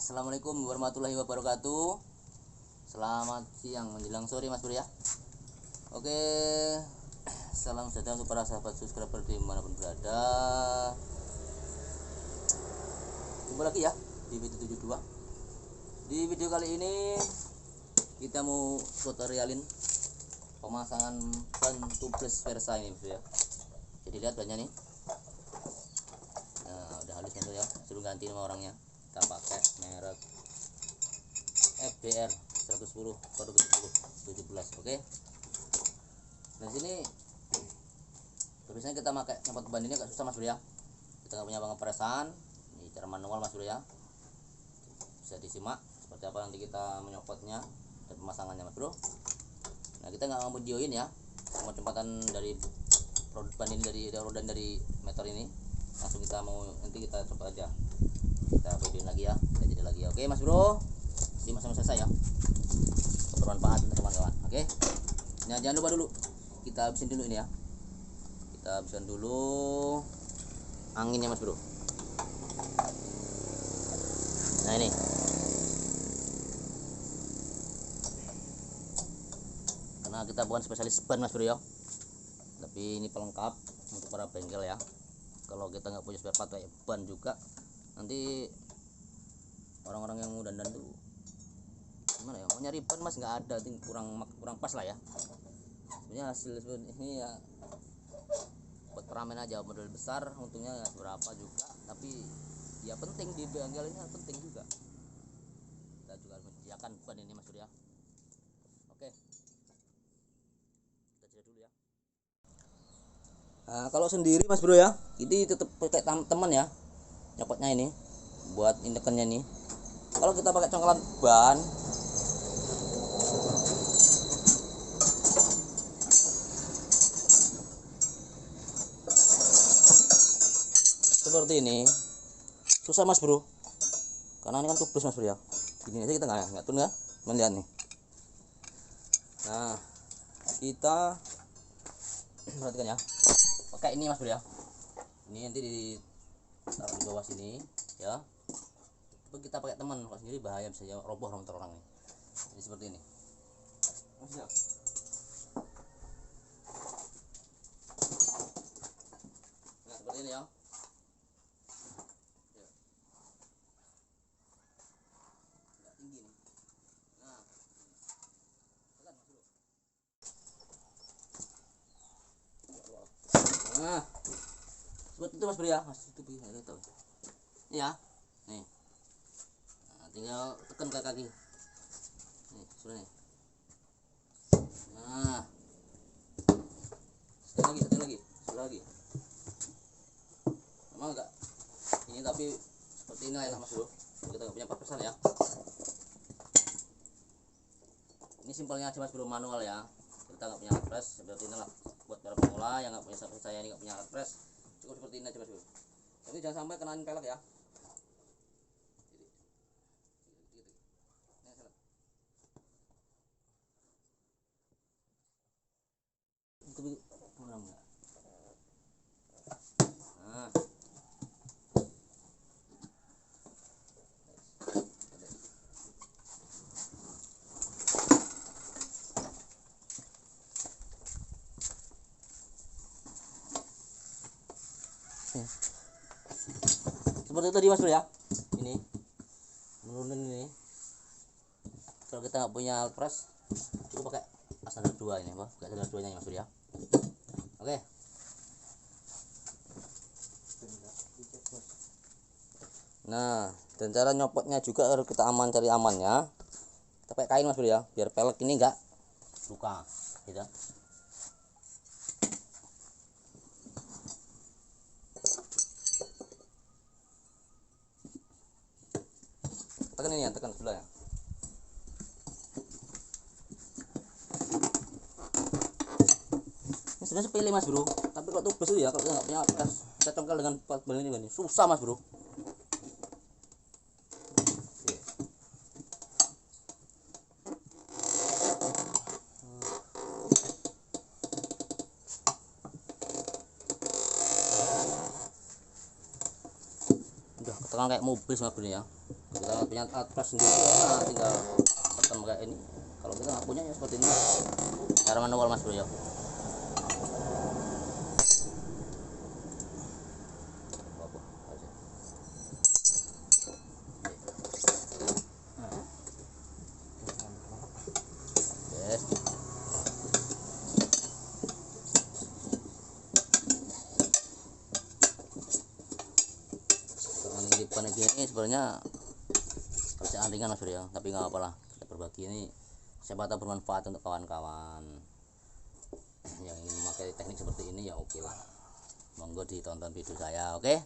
Assalamualaikum warahmatullahi wabarakatuh. Selamat siang menjelang sore Mas Bro ya. Oke, salam sejahtera untuk para sahabat subscriber dimanapun berada. Jumpa lagi ya di video 72. Di video kali ini kita mau tutorialin pemasangan ban tubeless Versa ini Bro ya. Jadi lihat bannya nih. Nah, udah halus ya, suruh ganti sama orangnya. Kita pakai merek FBR 110 per 17. Oke. Nah sini terusnya kita pakai nyopot ban ini agak susah Mas Bro ya. Kita nggak punya pengepresan. Ini cara manual Mas Bro ya. Bisa disimak seperti apa nanti kita menyopotnya dan pemasangannya Mas Bro. Nah kita nggak mau videoin ya semua tempatan dari ban ini, dari rodan dari meter ini. Langsung kita mau nanti kita coba aja. Kita videoin lagi ya, kita jadi lagi ya. Oke Mas Bro, simak sampai selesai ya, bermanfaat untuk teman-teman. Oke, nah jangan lupa dulu kita habisin dulu ini ya, kita habiskan dulu anginnya Mas Bro. Nah ini karena kita bukan spesialis ban Mas Bro ya, tapi ini pelengkap untuk para bengkel ya. Kalau kita nggak punya spare part kayak ban juga, nanti orang-orang yang mau dandan tuh gimana ya, mau nyari ban mas nggak ada, kurang pas lah ya. Sebenarnya hasil ini ya buat peramen aja, model besar untungnya nggak berapa juga, tapi ya penting di bengkel ini penting juga. Kita juga harus menyediakan ban ini Mas Surya. Oke, kita jeda dulu ya. Nah, kalau sendiri Mas Bro ya, ini tetap pakai teman ya nyopotnya ini buat indekannya nih. Kalau kita pakai congkelan ban seperti ini susah Mas Bro, karena ini kan tubeless Mas Bro ya. Gini aja kita nggak turun ya, melihat nih. Nah kita perhatikan ya, pakai ini Mas Bro ya. Ini nanti taruh di bawah sini ya. Tapi kita pakai teman, kalau sendiri bahaya, bisa roboh motor orang nih. Jadi seperti ini. Nah, seperti ini ya. Nggak tinggi nih. Nah, tekan Mas Bro. Nah, seperti itu Mas Bro ya. Mas itu bisa lihat tuh. Ya, nih. Tinggal tekan ke kaki nih, sudah nih. Nah satu lagi emang enggak ini, tapi seperti ini enak Mas Bro. Kita nggak punya perpesan ya, ini simpelnya aja Mas Bro, manual ya. Kita nggak punya alat press, seperti ini lah buat para pemula yang nggak punya, seperti saya ini nggak punya alat press, cukup seperti ini aja Mas Bro. Tapi jangan sampai kenain pelek ya. Tapi kurang enggak. Nah. Seperti itu tadi Mas Bro ya. Ini menurunin ini. Kalau kita nggak punya alat press, cukup pakai standar 2 ini, pakai standar 2 nya Mas Bro ya. Oke. Nah, dan cara nyopotnya juga harus kita cari amannya. Kita pakai kain Mas Bro ya, biar pelek ini enggak luka gitu. Tekan ini ya, tekan sebelah ya. Ini sebenarnya sepele Mas Bro, tapi kalau tubeless itu ya, kalau kita nggak punya alat, kita congkel dengan ban ini susah Mas Bro. Udah ketekan kayak mobil Mas Bro ya. Kita punya alat press sendiri ya, tinggal tekan kayak ini. Kalau kita nggak punya ya seperti ini, cara manual mas bro ya. Yes. Dengan lipan ini sebenarnya kerjaan ringan mas bro ya, tapi nggak apa-apa lah, kita berbagi ini siapa tahu bermanfaat untuk kawan-kawan yang ingin memakai teknik seperti ini ya. Oke lah, monggo ditonton video saya. Oke.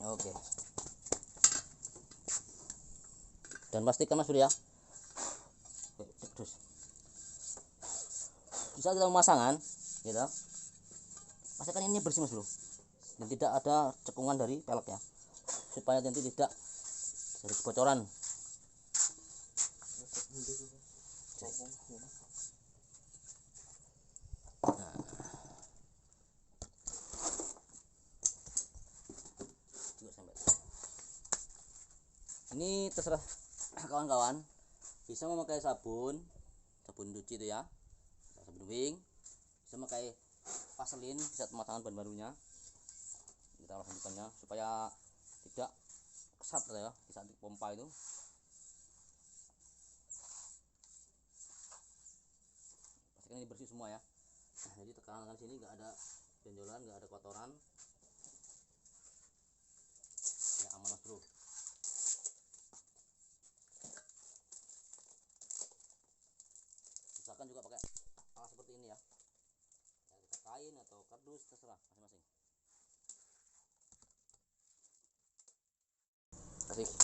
Oke. Dan pastikan mas bro ya, terus bisa kita pemasangan gitu, pastikan ini bersih mas bro, dan tidak ada cekungan dari pelek ya, supaya nanti tidak jadi kebocoran. Ini terserah kawan-kawan, bisa memakai sabun cuci itu ya, sabun wing, bisa memakai vaselin di saat pemasangan ban barunya. Kita lanjutkannya supaya tidak kesat ya di saat pompa itu. Pastikan ini bersih semua ya. Nah, jadi tekanan sini nggak ada benjolan, nggak ada kotoran ya, aman mas bro. Misalkan juga pakai alat seperti ini ya, kita kain atau kardus terserah masing-masing.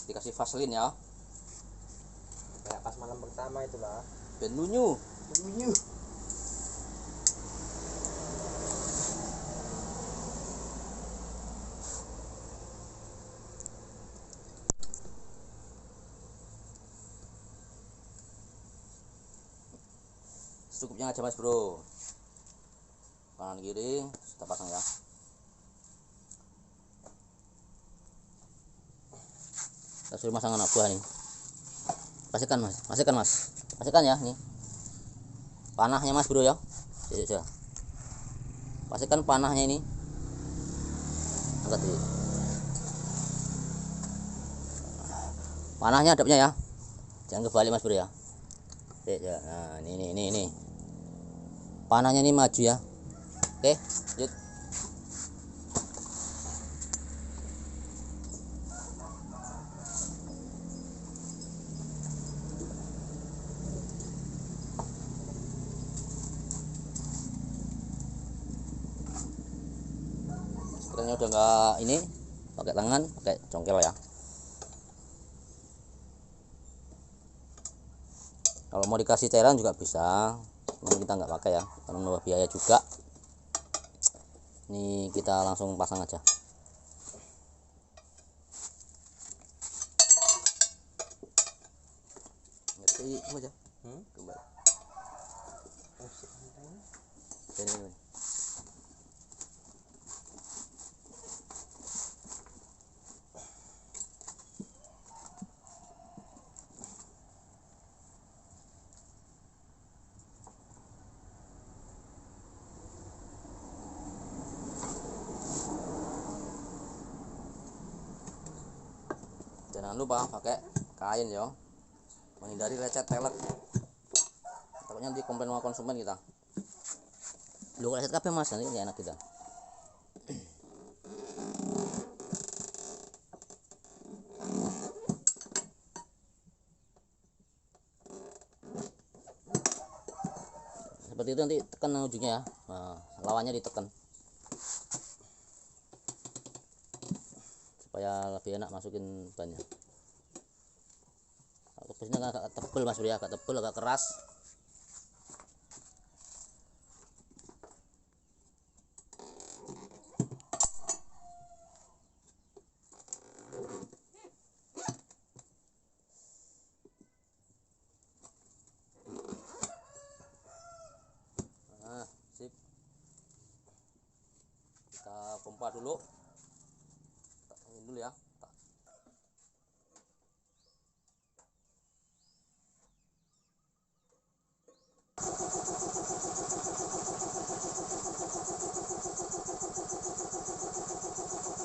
Dikasih vaselin ya, kayak pas malam pertama itulah benunyu. Secukupnya aja mas bro, kanan kiri kita pasang ya. Kita suruh masang anak buah nih, pastikan ya, nih panahnya mas bro ya. Pastikan panahnya ini angkat dulu, panahnya hadapnya ya, jangan kebalik mas bro ya. Nah ini panahnya ini maju ya. Oke lanjut. Sekarangnya udah enggak ini pakai tangan, pakai congkel ya. Kalau mau dikasih cairan juga bisa, namun kita nggak pakai ya karena menambah biaya juga. Ini kita langsung pasang aja. Ngerti aja. Kembali. Ini. Jangan lupa pakai kain ya, menghindari lecet pelek, takutnya nanti komplain sama konsumen kita. Lu kok lecet kabeh mas, nanti enak kita. Seperti itu, nanti tekan ujungnya ya. Nah, lawannya ditekan supaya supaya lebih enak masukin bannya. Tepusnya agak tebel Mas Bro ya, agak tebel, agak keras. Nah, sip. Kita pompa dulu. Ini dulu ya.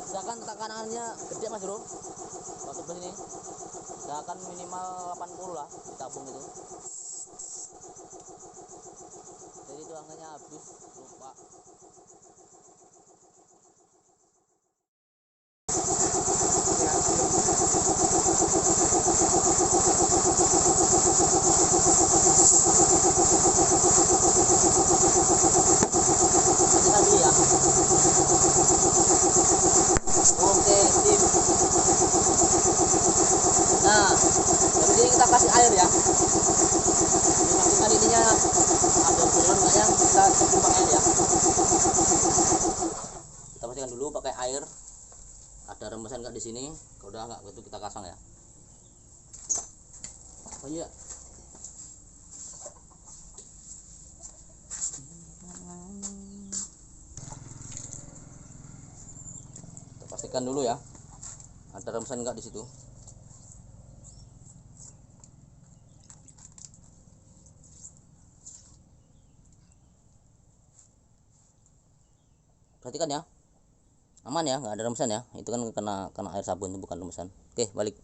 Usahakan tekanannya gede Mas Bro. Waktu ke sini. Usahakan minimal 80 lah ditabung itu. Jadi itu angkanya habis, lupa. Kita dulu ya. Oke, sip. Nah, dari sini kita kasih air ya. Dimaksimalkan ininya ada buluan enggak ya? Kita cek pakai air ya. Kita pastikan dulu pakai air. Ada rembesan enggak di sini? Kalau udah enggak itu kita pasang ya. Oh iya. Kita pastikan dulu ya. Ada rembesan enggak di situ? Perhatikan ya, aman ya, nggak ada rembesan ya. Itu kan kena air sabun, itu bukan rembesan. Oke, balik.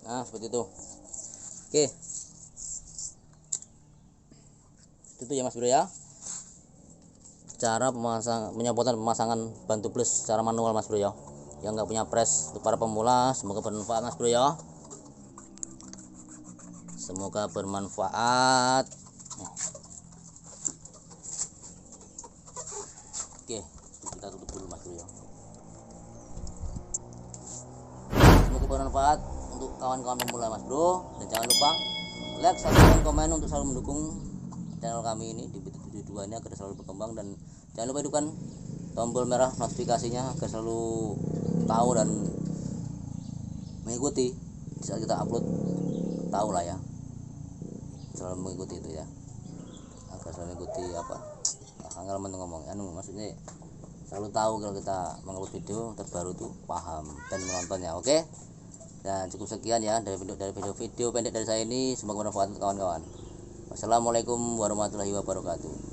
Nah, seperti itu. Oke, itu ya Mas Bro ya, cara penyemprotan pemasangan bantu plus secara manual Mas Bro ya. Yang nggak punya press untuk para pemula, semoga bermanfaat Mas Bro ya. Semoga bermanfaat. Oke, kita tutup dulu Mas Bro ya. Semoga bermanfaat untuk kawan-kawan pemula Mas Bro, dan jangan lupa like, subscribe, komen untuk selalu mendukung channel kami ini di video-video ini agar selalu berkembang, dan jangan lupa hidupkan tombol merah notifikasinya agar selalu tahu dan mengikuti saat kita upload, tahu lah ya, selalu mengikuti itu ya, agar selalu mengikuti apa anggal ngomong maksudnya selalu tahu kalau kita mengupload video terbaru tuh paham dan menontonnya. Oke, dan cukup sekian ya dari video pendek dari saya ini, semoga bermanfaat untuk kawan-kawan. Wassalamualaikum warahmatullahi wabarakatuh.